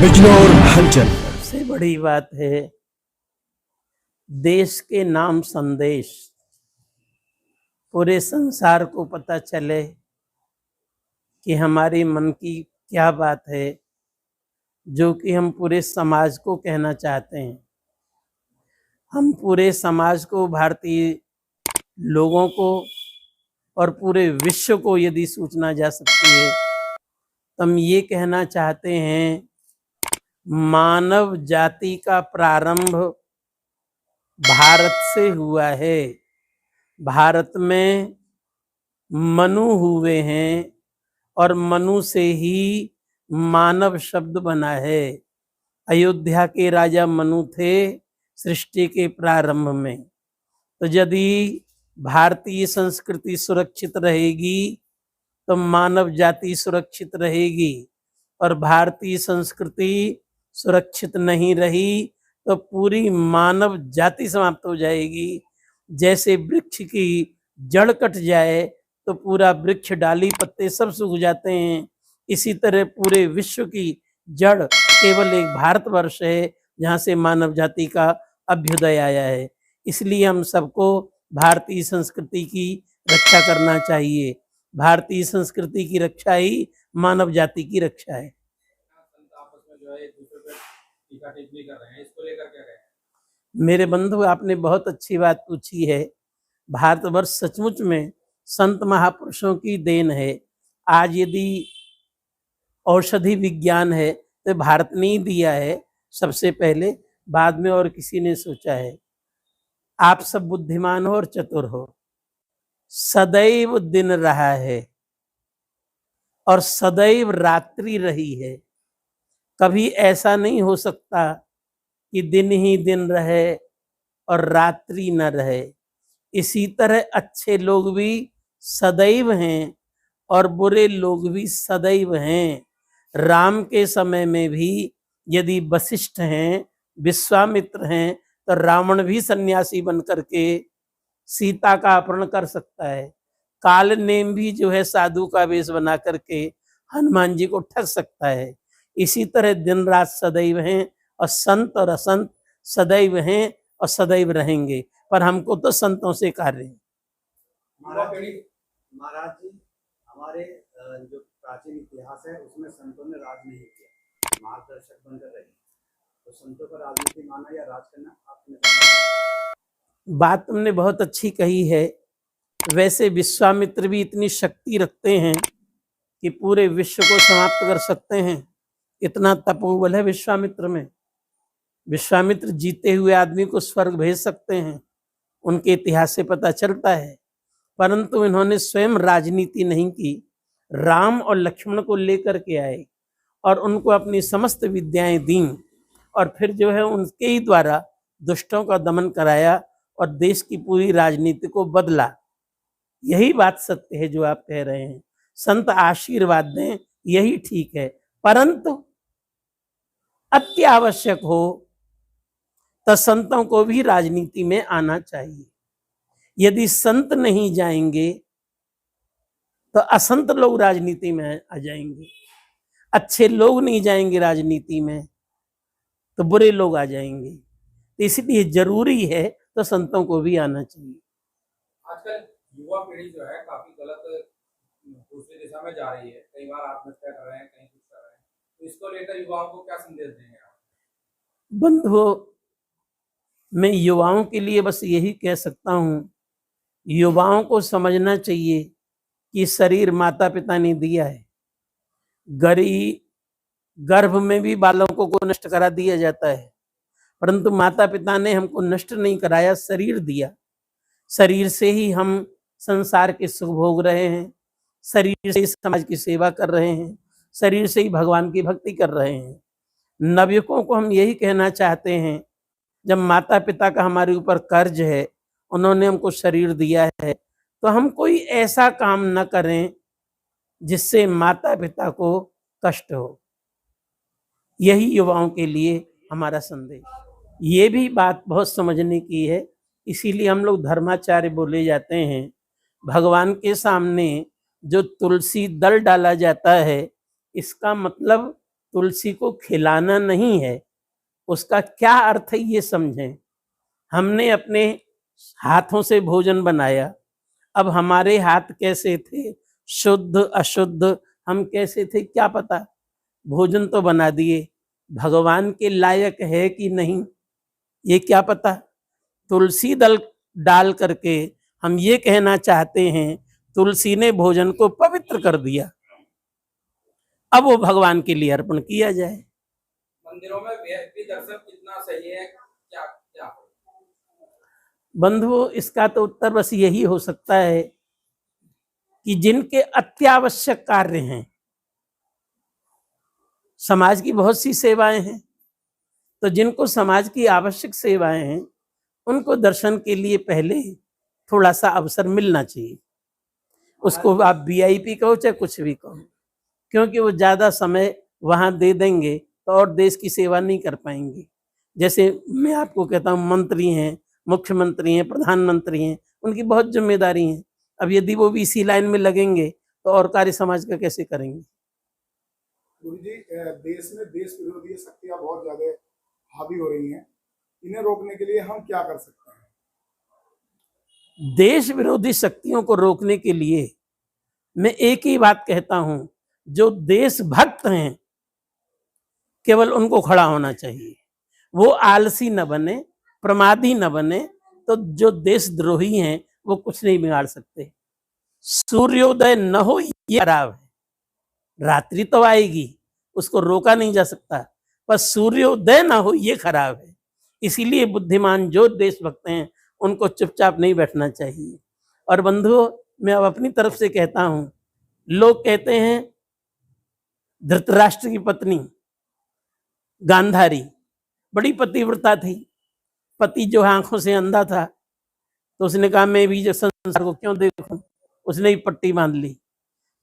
बिजनौर हलचल। सबसे बड़ी बात है देश के नाम संदेश पूरे संसार को पता चले कि हमारी मन की क्या बात है, जो कि हम पूरे समाज को कहना चाहते हैं। हम पूरे समाज को, भारतीय लोगों को और पूरे विश्व को यदि सूचना जा सकती है तो हम ये कहना चाहते हैं, मानव जाति का प्रारंभ भारत से हुआ है। भारत में मनु हुए हैं और मनु से ही मानव शब्द बना है। अयोध्या के राजा मनु थे सृष्टि के प्रारंभ में। तो यदि भारतीय संस्कृति सुरक्षित रहेगी तो मानव जाति सुरक्षित रहेगी, और भारतीय संस्कृति सुरक्षित नहीं रही तो पूरी मानव जाति समाप्त हो जाएगी। जैसे वृक्ष की जड़ कट जाए तो पूरा वृक्ष, डाली, पत्ते सब सूख जाते हैं, इसी तरह पूरे विश्व की जड़ केवल एक भारतवर्ष है जहाँ से मानव जाति का अभ्युदय आया है। इसलिए हम सबको भारतीय संस्कृति की रक्षा करना चाहिए। भारतीय संस्कृति की रक्षा ही मानव जाति की रक्षा है। मेरे बंधु, आपने बहुत अच्छी बात पूछी है। भारतवर्ष सचमुच में संत महापुरुषों की देन है। आज यदि औषधि विज्ञान है तो भारत ने ही दिया है सबसे पहले, बाद में और किसी ने सोचा है। आप सब बुद्धिमान हो और चतुर हो। सदैव दिन रहा है और सदैव रात्रि रही है। कभी ऐसा नहीं हो सकता कि दिन ही दिन रहे और रात्रि न रहे। इसी तरह अच्छे लोग भी सदैव हैं और बुरे लोग भी सदैव हैं। राम के समय में भी यदि वशिष्ठ हैं, विश्वामित्र हैं, तो रावण भी सन्यासी बन करके सीता का अपहरण कर सकता है। काल नेम भी जो है साधु का वेश बना करके हनुमान जी को ठग सकता है। इसी तरह दिन रात सदैव हैं और संत और असंत सदैव हैं और सदैव रहेंगे, पर हमको तो संतों से कार्य है। महाराज जी, हमारे जो प्राचीन इतिहास है उसमें संतों ने राज नहीं किया, मार्गदर्शक बनकर रहे। तो संतों का राजनीति माना या राज करना आपने बात तुमने बहुत अच्छी कही है। वैसे विश्वामित्र भी इतनी शक्ति रखते हैं कि पूरे विश्व को समाप्त कर सकते हैं। इतना तपोबल है विश्वामित्र में। विश्वामित्र जीते हुए आदमी को स्वर्ग भेज सकते हैं, उनके इतिहास से पता चलता है। परंतु इन्होंने स्वयं राजनीति नहीं की। राम और लक्ष्मण को लेकर के आए और उनको अपनी समस्त विद्याएं दी और फिर जो है उनके ही द्वारा दुष्टों का दमन कराया और देश की पूरी राजनीति को बदला। यही बात सत्य है जो आप कह रहे हैं। संत आशीर्वाद दें, यही ठीक है। परंतु अति आवश्यक हो तो संतों को भी राजनीति में आना चाहिए। यदि संत नहीं जाएंगे तो असंत लोग राजनीति में आ जाएंगे। अच्छे लोग नहीं जाएंगे राजनीति में तो बुरे लोग आ जाएंगे। इसलिए जरूरी है तो संतों को भी आना चाहिए। आजकल युवा पीढ़ी जो है काफी गलत दूसरी दिशा में जा रही है। कई बार आत्महत्या कर रहे हैं, कहीं कुछ कर रहे हैं। तो इसको लेकर युवाओं को क्या संदेश देंगे आप? बंधुओं, मैं युवाओं के लिए बस यही कह सकता हूँ, युवाओं को समझना चाहिए कि शरीर माता पिता ने दिया है। गर्भ में भी बालकों को नष्ट करा दिया जाता है, परंतु माता पिता ने हमको नष्ट नहीं कराया, शरीर दिया। शरीर से ही हम संसार के सुख भोग रहे हैं, शरीर से ही समाज की सेवा कर रहे हैं, शरीर से ही भगवान की भक्ति कर रहे हैं। नवयुवकों को हम यही कहना चाहते हैं, जब माता पिता का हमारे ऊपर कर्ज है, उन्होंने हमको शरीर दिया है, तो हम कोई ऐसा काम न करें जिससे माता पिता को कष्ट हो। यही युवाओं के लिए हमारा संदेश। ये भी बात बहुत समझने की है, इसीलिए हम लोग धर्माचार्य बोले जाते हैं। भगवान के सामने जो तुलसी दल डाला जाता है, इसका मतलब तुलसी को खिलाना नहीं है, उसका क्या अर्थ है ये समझें। हमने अपने हाथों से भोजन बनाया, अब हमारे हाथ कैसे थे, शुद्ध अशुद्ध, हम कैसे थे क्या पता, भोजन तो बना दिए, भगवान के लायक है कि नहीं ये क्या पता। तुलसी दल डाल करके हम ये कहना चाहते हैं तुलसी ने भोजन को पवित्र कर दिया, अब वो भगवान के लिए अर्पण किया जाए। मंदिरों में वीआईपी दर्शन कितना सही है, क्या क्या बंधुओं, इसका तो उत्तर बस यही हो सकता है कि जिनके अत्यावश्यक कार्य हैं, समाज की बहुत सी सेवाएं हैं, तो जिनको समाज की आवश्यक सेवाएं हैं उनको दर्शन के लिए पहले थोड़ा सा अवसर मिलना चाहिए। उसको आप वीआईपी कहो चाहे कुछ भी कहो, क्योंकि वो ज्यादा समय वहां दे देंगे तो और देश की सेवा नहीं कर पाएंगे। जैसे मैं आपको कहता हूँ, मंत्री हैं, मुख्यमंत्री हैं, प्रधानमंत्री हैं, उनकी बहुत जिम्मेदारी है। अब यदि वो भी इसी लाइन में लगेंगे तो और कार्य समाज का कैसे करेंगे। गुरु जी, देश में देश विरोधी शक्तियां बहुत ज्यादा हावी हो रही हैं, इन्हें रोकने के लिए हम क्या कर सकते हैं? देश विरोधी शक्तियों को रोकने के लिए मैं एक ही बात कहता हूं, जो देशभक्त हैं केवल उनको खड़ा होना चाहिए। वो आलसी न बने, प्रमादी न बने, तो जो देशद्रोही हैं वो कुछ नहीं बिगाड़ सकते। सूर्योदय न हो ये खराब है, रात्रि तो आएगी, उसको रोका नहीं जा सकता, पर सूर्योदय ना हो ये खराब है। इसीलिए बुद्धिमान जो देशभक्त हैं उनको चुपचाप नहीं बैठना चाहिए। और बंधुओं, मैं अब अपनी तरफ से कहता हूं, लोग कहते हैं धृतराष्ट्र की पत्नी गांधारी बड़ी पतिव्रता थी, पति जो आंखों से अंधा था, तो उसने कहा मैं भी जो संसार को क्यों देखूं, उसने भी पट्टी बांध ली।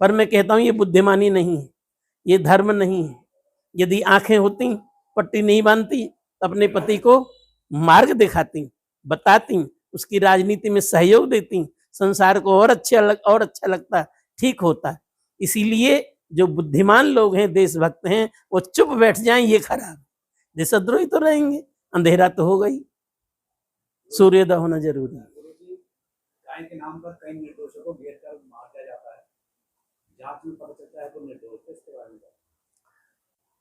पर मैं कहता हूं ये बुद्धिमानी नहीं है, ये धर्म नहीं है। यदि आंखें होती, पट्टी नहीं बांधती, तो अपने पति को मार्ग दिखाती, बताती, उसकी राजनीति में सहयोग देती, संसार को और अच्छा लगता, ठीक होता। इसीलिए जो बुद्धिमान लोग हैं, देशभक्त हैं, वो चुप बैठ जाएं ये खराब। देशद्रोही तो रहेंगे, अंधेरा तो हो गई, सूर्योदय होना जरूरी है। गुरुजी, गाय के नाम पर कई निर्दोषों को घेर कर मार दिया जाता है, जांच में पता चलता है तो निर्दोष, इसके बारे में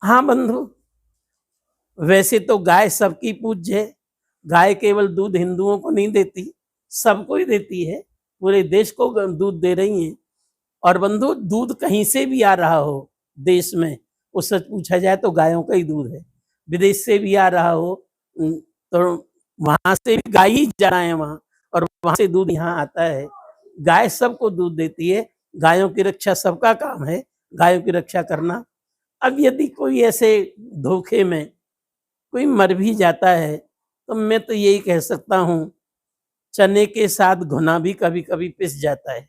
हाँ बंधु, वैसे तो गाय सबकी पूज्य है। गाय केवल दूध हिंदुओं को नहीं देती, सबको ही देती है, पूरे देश को दूध दे रही है। और बंधु, दूध कहीं से भी आ रहा हो देश में, उस सच पूछा जाए तो गायों का ही दूध है। विदेश से भी आ रहा हो तो वहां से भी गाय ही जा रहा है वहां, और वहां से दूध यहाँ आता है। गाय सबको दूध देती है, गायों की रक्षा सबका काम है, गायों की रक्षा करना। अब यदि कोई ऐसे धोखे में कोई मर भी जाता है, तो मैं तो यही कह सकता हूँ, चने के साथ घुना भी कभी कभी पिस जाता है।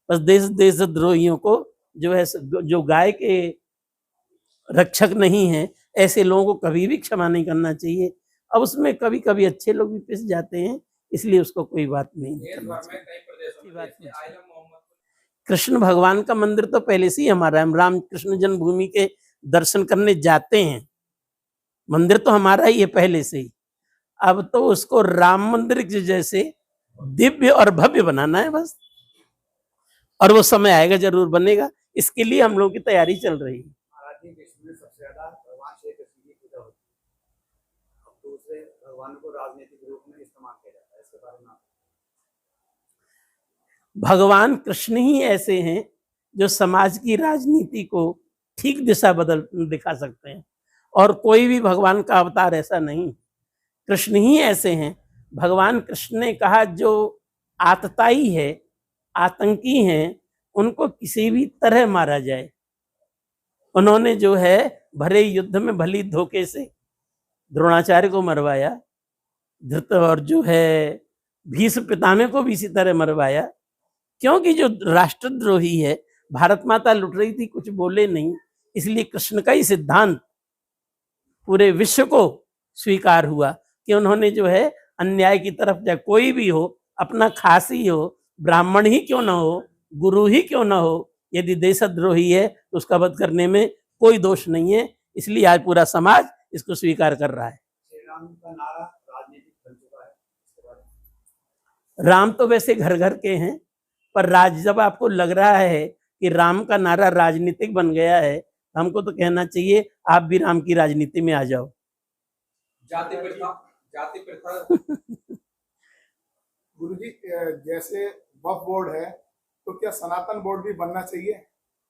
बस देशद्रोहियों को जो है, जो गाय के रक्षक नहीं है, ऐसे लोगों को कभी भी क्षमा नहीं करना चाहिए। अब उसमें कभी कभी अच्छे लोग भी पिस जाते हैं, इसलिए उसको कोई बात नहीं करना चाहिए। कृष्ण भगवान का मंदिर तो पहले से ही हमारा है, हम राम कृष्ण जन्मभूमि के दर्शन करने जाते हैं, मंदिर तो हमारा ही है पहले से ही। अब तो उसको राम मंदिर के जैसे दिव्य और भव्य बनाना है बस, और वो समय आएगा, जरूर बनेगा। इसके लिए हम लोगों की तैयारी चल रही है। महाराज जी, विश्व में सबसे ज्यादा भगवान श्री कृष्ण की पूजा होती है, अब दूसरे भगवान को राजनीतिक रूप में इस्तेमाल किया जाता है, इसके बारे में आप? भगवान कृष्ण ही ऐसे हैं जो समाज की राजनीति को ठीक दिशा बदल दिखा सकते हैं, और कोई भी भगवान का अवतार ऐसा नहीं, कृष्ण ही ऐसे हैं। भगवान कृष्ण ने कहा जो आतताई है, आतंकी हैं, उनको किसी भी तरह मारा जाए। उन्होंने जो है भरे युद्ध में भली धोखे से द्रोणाचार्य को मरवाया, धृत और जो है भीष्म पितामह को भी इसी तरह मरवाया, क्योंकि जो राष्ट्रद्रोही है, भारत माता लुट रही थी, कुछ बोले नहीं, इसलिए कृष्ण का ही सिद्धांत पूरे विश्व को स्वीकार हुआ कि उन्होंने जो है अन्याय की तरफ जाए, कोई भी हो, अपना खास ही हो, ब्राह्मण ही क्यों ना हो, गुरु ही क्यों ना हो, यदि देशद्रोही है तो उसका वध करने में कोई दोष नहीं है। इसलिए आज पूरा समाज इसको स्वीकार कर रहा है। श्री राम का नारा राजनीतिक बन चुका है, इसके बारे में राम तो वैसे घर घर के हैं, पर जब आपको लग रहा है कि राम का नारा राजनीतिक बन गया है, हमको तो कहना चाहिए आप भी राम की राजनीति में आ जाओ। जाति प्रथा गुरुजी, जैसे वक्फ बोर्ड है तो क्या सनातन बोर्ड भी बनना चाहिए?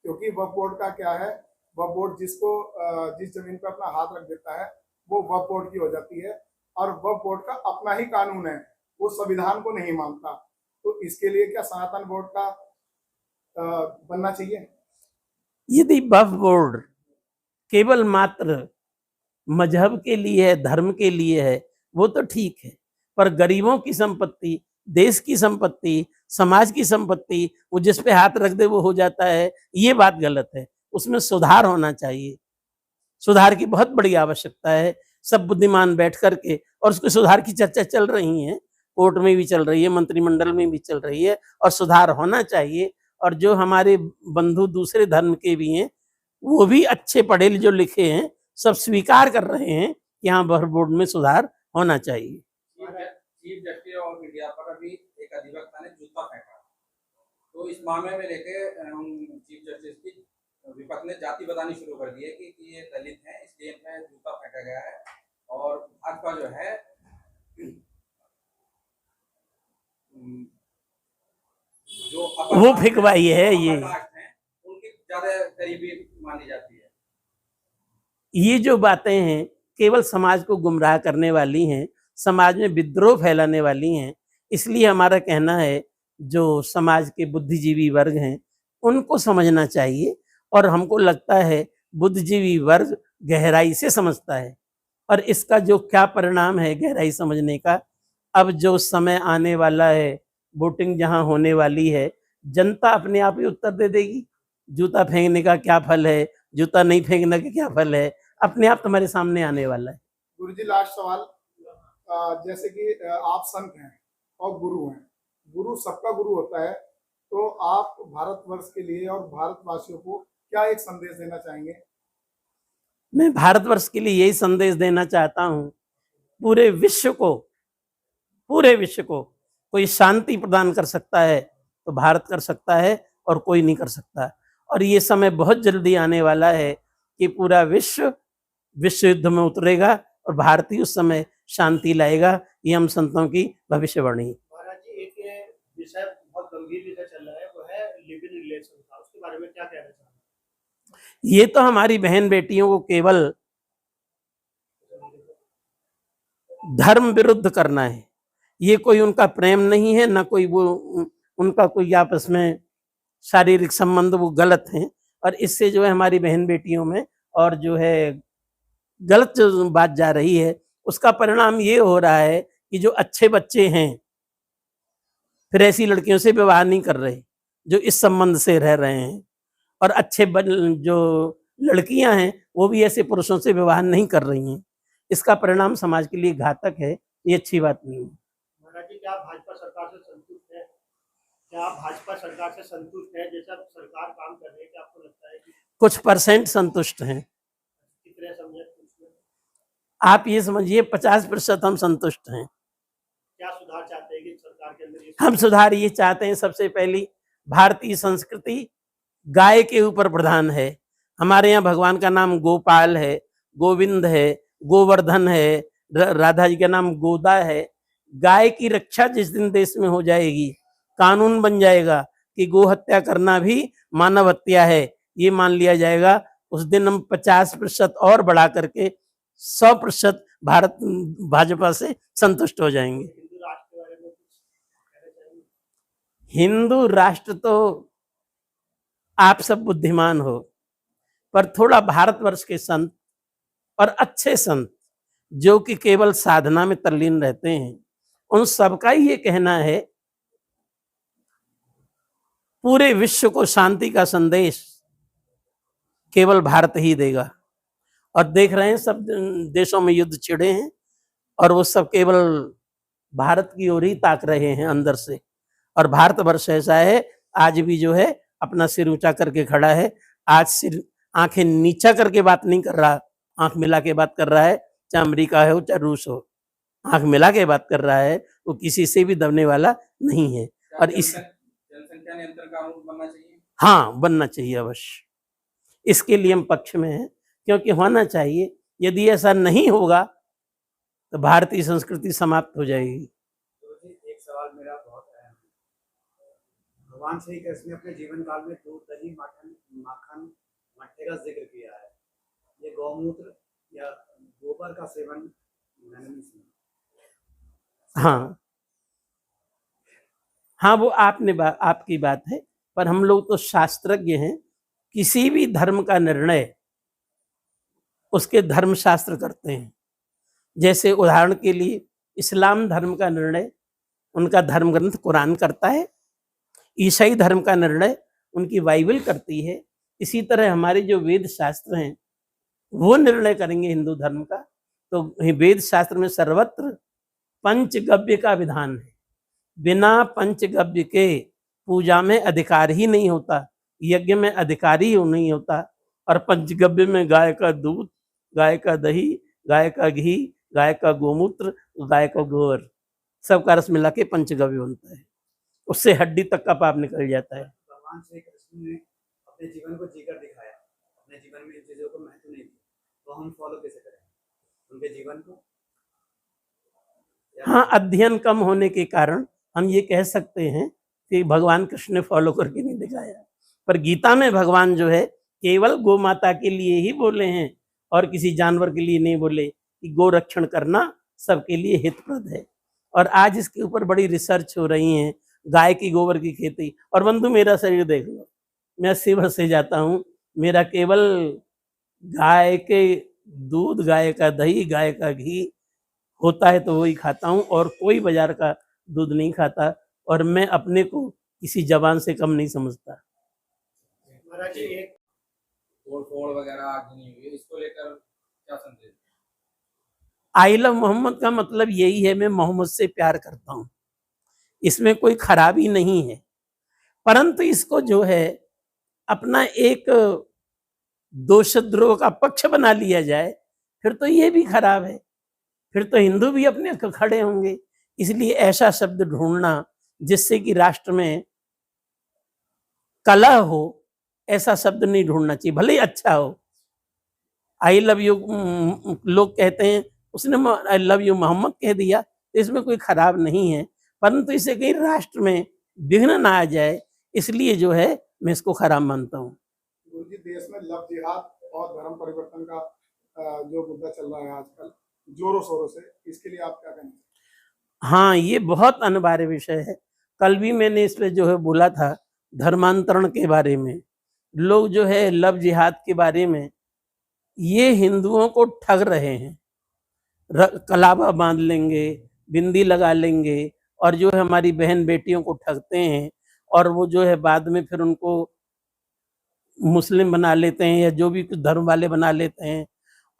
क्योंकि वक्फ बोर्ड का क्या है, वक्फ बोर्ड जिस जमीन पर अपना हाथ रख देता है वो वक्फ बोर्ड की हो जाती है, और वक्फ बोर्ड का अपना ही कानून है, वो संविधान को नहीं मानता। तो इसके लिए क्या सनातन बोर्ड का बनना चाहिए? यदि वक्फ बोर्ड केवल मात्र मजहब के लिए है, धर्म के लिए है, वो तो ठीक है, पर गरीबों की संपत्ति, देश की संपत्ति, समाज की संपत्ति, वो जिस पे हाथ रख दे वो हो जाता है, ये बात गलत है। उसमें सुधार होना चाहिए, सुधार की बहुत बड़ी आवश्यकता है। सब बुद्धिमान बैठ करके, और उसके सुधार की चर्चा चल रही है, कोर्ट में भी चल रही है, मंत्रिमंडल में भी चल रही है, और सुधार होना चाहिए। और जो हमारे बंधु दूसरे धर्म के भी हैं, वो भी अच्छे पढ़े जो लिखे हैं, सब स्वीकार कर रहे हैं कि यहाँ वक्फ बोर्ड में सुधार होना चाहिए। चीफ जस्टिस ऑफ इंडिया पर अभी एक अधिवक्ता ने जूता फेंका, तो इस मामले में लेके चीफ जस्टिस की विपक्ष ने जाति बतानी शुरू कर दी है कि ये दलित हैं, इसलिए इनमें जूता फेंका गया है। और भाजपा जो है जो वो फिकवाई है, ये उनकी ज्यादा करीबी मानी जाती है। ये जो बातें हैं केवल समाज को गुमराह करने वाली हैं, समाज में विद्रोह फैलाने वाली हैं। इसलिए हमारा कहना है जो समाज के बुद्धिजीवी वर्ग हैं उनको समझना चाहिए, और हमको लगता है बुद्धिजीवी वर्ग गहराई से समझता है, और इसका जो क्या परिणाम है गहराई समझने का, अब जो समय आने वाला है, वोटिंग जहां होने वाली है, जनता अपने आप ही उत्तर दे देगी। जूता फेंकने का क्या फल है, जूता नहीं फेंकने का क्या फल है, अपने आप तुम्हारे सामने आने वाला है। गुरुजी, लास्ट सवाल, जैसे कि आप संत हैं और गुरु हैं, गुरु सबका गुरु होता है, तो आप भारतवर्ष के लिए और भारतवासियों को क्या एक संदेश देना चाहेंगे? मैं भारतवर्ष के लिए यही संदेश देना चाहता हूँ, पूरे विश्व को कोई शांति प्रदान कर सकता है तो भारत कर सकता है, और कोई नहीं कर सकता। और ये समय बहुत जल्दी आने वाला है कि पूरा विश्व युद्ध में उतरेगा, और भारत ही उस समय शांति लाएगा। ये हम संतों की भविष्यवाणी। महाराज जी, एक विषय बहुत गंभीर विषय चल रहा है, वो है लिव इन रिलेशन का, उसके बारे में क्या कहना चाहते हैं? ये तो हमारी बहन बेटियों को केवल धर्म विरुद्ध करना है, ये कोई उनका प्रेम नहीं है, ना कोई वो उनका कोई आपस में शारीरिक संबंध, वो गलत हैं। और इससे जो है हमारी बहन बेटियों में और जो है गलत जो बात जा रही है, उसका परिणाम ये हो रहा है कि जो अच्छे बच्चे हैं फिर ऐसी लड़कियों से विवाह नहीं कर रहे जो इस संबंध से रह रहे हैं, और अच्छे जो लड़कियां हैं वो भी ऐसे पुरुषों से विवाह नहीं कर रही हैं। इसका परिणाम समाज के लिए घातक है, ये अच्छी बात नहीं है। महाराज जी, क्या आप भाजपा सरकार से संतुष्ट है? क्या आप भाजपा सरकार से संतुष्ट है? जैसा सरकार काम कर रही है, क्या आपको लगता है कि कुछ % संतुष्ट हैं? कितने समझे उसमें? आप ये समझिए 50% हम संतुष्ट हैं। क्या सुधार चाहते हैं कि सरकार के अंदर? हम सुधार ये चाहते हैं, सबसे पहली भारतीय संस्कृति गाय के ऊपर प्रधान है। हमारे यहाँ भगवान का नाम गोपाल है, गोविंद है, गोवर्धन है, राधा जी का नाम गोदा है। गाय की रक्षा जिस दिन देश में हो जाएगी, कानून बन जाएगा कि गो हत्या करना भी मानव हत्या है, ये मान लिया जाएगा, उस दिन हम 50% और बढ़ा करके 100% भारत भाजपा से संतुष्ट हो जाएंगे। हिंदू राष्ट्र के बारे में कुछ कहना चाहेंगे? हिंदू राष्ट्र तो आप सब बुद्धिमान हो, पर थोड़ा भारतवर्ष के संत और अच्छे संत जो कि केवल साधना में तल्लीन रहते हैं, उन सबका ही ये कहना है पूरे विश्व को शांति का संदेश केवल भारत ही देगा। और देख रहे हैं सब देशों में युद्ध छिड़े हैं, और वो सब केवल भारत की ओर ही ताक रहे हैं अंदर से। और भारतवर्ष ऐसा है, आज भी जो है अपना सिर ऊंचा करके खड़ा है, आज सिर आंखें नीचा करके बात नहीं कर रहा, आंख मिला के बात कर रहा है, चाहे अमेरिका हो चाहे रूस हो, आंख मिला के बात कर रहा है, वो किसी से भी दबने वाला नहीं है। और इस जनसंख्या नियंत्रण कानून बनना चाहिए। हाँ, बनना चाहिए अवश्य, इसके लिए हम पक्ष में हैं, क्योंकि होना चाहिए। यदि ऐसा नहीं होगा तो भारतीय संस्कृति समाप्त हो जाएगी। तो जी एक सवाल मेरा बहुत अहम है। भगवान श्री कृष्ण ने अपने जीवन काल में दूध, दही, माखन, मट्ठे का जिक्र किया है। ये गौमूत्र या गोबर का सेवन मैंने नहीं सुना। हाँ, वो आपकी बात है, पर हम लोग तो शास्त्रज्ञ हैं। किसी भी धर्म का निर्णय उसके धर्मशास्त्र करते हैं। जैसे उदाहरण के लिए इस्लाम धर्म का निर्णय उनका धर्म ग्रंथ कुरान करता है, ईसाई धर्म का निर्णय उनकी बाइबल करती है। इसी तरह हमारे जो वेद शास्त्र हैं वो निर्णय करेंगे हिंदू धर्म का। तो वेद शास्त्र में सर्वत्र पंचगव्य का विधान है। बिना पंचगव्य के पूजा में अधिकार ही नहीं होता, यज्ञ में अधिकार ही नहीं होता। और पंचगव्य में गाय का दूध, गाय का दही, गाय का घी, गाय का गोमूत्र, गाय का गोबर, सबका रस मिला के पंचगव्य बनता है। उससे हड्डी तक का पाप निकल जाता है। भगवान श्री कृष्ण ने अपने जीवन को जीकर दिखाया, अपने जीवन में इन चीजों को महत्व नहीं दिया, तो हम फॉलो कैसे करें उनके जीवन को? हाँ, अध्ययन कम होने के कारण हम ये कह सकते हैं कि भगवान कृष्ण ने फॉलो करके नहीं दिखाया। पर गीता में भगवान जो है केवल गौ माता के लिए ही बोले हैं और किसी जानवर के लिए नहीं बोले कि गो रक्षण करना सबके लिए हितप्रद है। और आज इसके ऊपर बड़ी रिसर्च हो रही है, गाय की गोबर की खेती। और बंधु मेरा शरीर देख लो, मैं 80 वर्ष से जाता हूँ, मेरा केवल गाय के दूध, गाय का दही, गाय का घी होता है तो वही खाता हूँ, और कोई बाजार का दूध नहीं खाता। और मैं अपने को किसी जबान से कम नहीं समझता। महाराज जी एक तोड़ वगैरह आज नहीं हुई, इसको लेकर क्या संदेश? आई लव मोहम्मद का मतलब यही है, मैं मोहम्मद से प्यार करता हूँ, इसमें कोई खराबी नहीं है। परंतु इसको जो है अपना एक दोषद्रोह का पक्ष बना लिया जाए, फिर तो ये भी खराब है, फिर तो हिंदू भी अपने खड़े होंगे। इसलिए ऐसा शब्द ढूंढना जिससे कि राष्ट्र में कलह हो, ऐसा शब्द नहीं ढूंढना चाहिए, भले ही अच्छा हो। आई लव यू लोग कहते हैं, उसने आई लव यू मोहम्मद कह दिया, तो इसमें कोई खराब नहीं है, परंतु इससे कहीं राष्ट्र में विघ्न ना आ जाए, इसलिए जो है मैं इसको खराब मानता हूँ। गुरु जी, देश में लव जिहाद और धर्म परिवर्तन का जो मुद्दा चल रहा है आजकल जोरों शोरों से, इसके लिए आप क्या कहेंगे? हाँ, ये बहुत अनिवार्य विषय है। कल भी मैंने इस पे जो है बोला था धर्मांतरण के बारे में। लोग जो है लव जिहाद के बारे में ये हिंदुओं को ठग रहे हैं। कलावा बांध लेंगे, बिंदी लगा लेंगे, और जो है हमारी बहन बेटियों को ठगते हैं, और वो जो है बाद में फिर उनको मुस्लिम बना लेते हैं या जो भी कुछ धर्म वाले बना लेते हैं।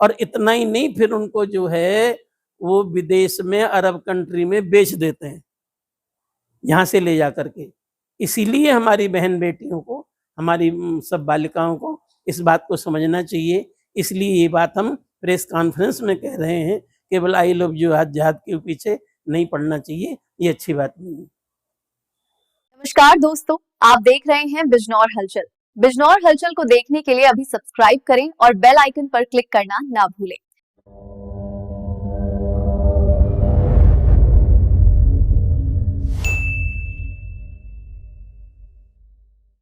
और इतना ही नहीं, फिर उनको जो है वो विदेश में, अरब कंट्री में बेच देते हैं, यहाँ से ले जा करके। इसीलिए हमारी बहन बेटियों को, हमारी सब बालिकाओं को इस बात को समझना चाहिए। इसलिए ये बात हम प्रेस कॉन्फ्रेंस में कह रहे हैं, केवल आई लव जिहाद के पीछे नहीं पड़ना चाहिए, ये अच्छी बात नहीं है। नमस्कार दोस्तों, आप देख रहे हैं बिजनौर हलचल। बिजनौर हलचल को देखने के लिए अभी सब्सक्राइब करें और बेल आइकन पर क्लिक करना ना भूलें।